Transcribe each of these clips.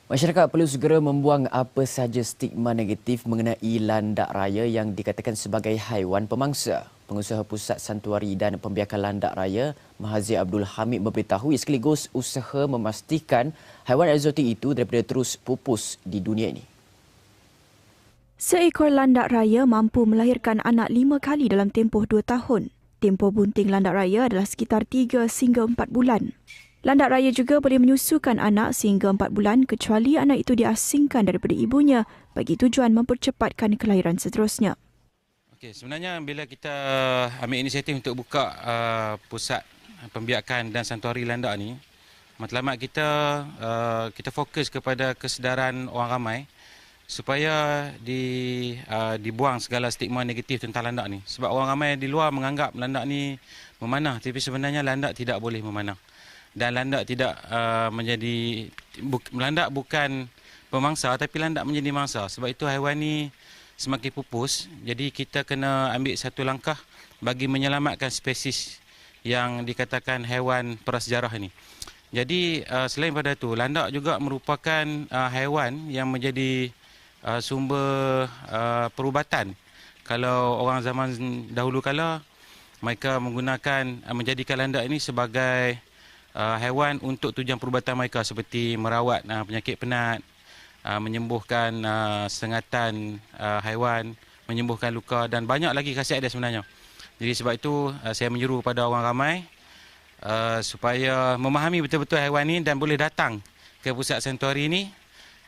Masyarakat perlu segera membuang apa sahaja stigma negatif mengenai landak raya yang dikatakan sebagai haiwan pemangsa. Pengusaha Pusat Santuari dan Pembiakan Landak Raya, Mahazir Abdul Hamid memberitahu sekaligus usaha memastikan haiwan eksotik itu daripada terus pupus di dunia ini. Seekor landak raya mampu melahirkan anak 5 kali dalam tempoh 2 tahun. Tempoh bunting landak raya adalah sekitar 3 hingga 4 bulan. Landak raya juga boleh menyusukan anak sehingga 4 bulan kecuali anak itu diasingkan daripada ibunya bagi tujuan mempercepatkan kelahiran seterusnya. Okey, sebenarnya bila kita ambil inisiatif untuk buka pusat pembiakan dan santuari landak ni, matlamat kita fokus kepada kesedaran orang ramai supaya dibuang segala stigma negatif tentang landak ni. Sebab orang ramai di luar menganggap landak ni memanah, tapi sebenarnya landak tidak boleh memanah. Dan landak landak bukan pemangsa tapi landak menjadi mangsa. Sebab itu haiwan ni semakin pupus. Jadi kita kena ambil satu langkah bagi menyelamatkan spesies yang dikatakan haiwan prasejarah ini. Jadi selain pada itu, landak juga merupakan haiwan yang menjadi sumber perubatan. Kalau orang zaman dahulu kala, mereka menjadikan landak ini sebagai haiwan untuk tujuan perubatan mereka seperti merawat penyakit penat, menyembuhkan sengatan haiwan, menyembuhkan luka dan banyak lagi khasiat dia sebenarnya. Jadi sebab itu saya menyeru kepada orang ramai supaya memahami betul-betul haiwan ini dan boleh datang ke pusat santuari ini,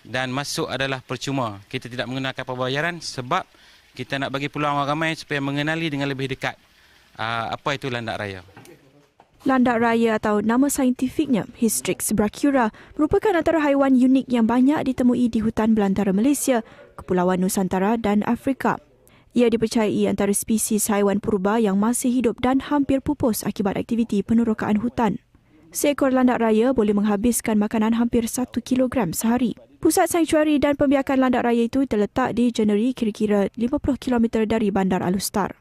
dan masuk adalah percuma. Kita tidak menggunakan pembayaran sebab kita nak bagi peluang orang ramai supaya mengenali dengan lebih dekat apa itu landak raya. Landak raya atau nama saintifiknya Hystrix brachyura merupakan antara haiwan unik yang banyak ditemui di hutan belantara Malaysia, Kepulauan Nusantara dan Afrika. Ia dipercayai antara spesies haiwan purba yang masih hidup dan hampir pupus akibat aktiviti penerokaan hutan. Seekor landak raya boleh menghabiskan makanan hampir 1 kilogram sehari. Pusat Sanktuari dan Pembiakan Landak Raya itu terletak di Jenery, kira-kira 50 km dari Bandar Alustar.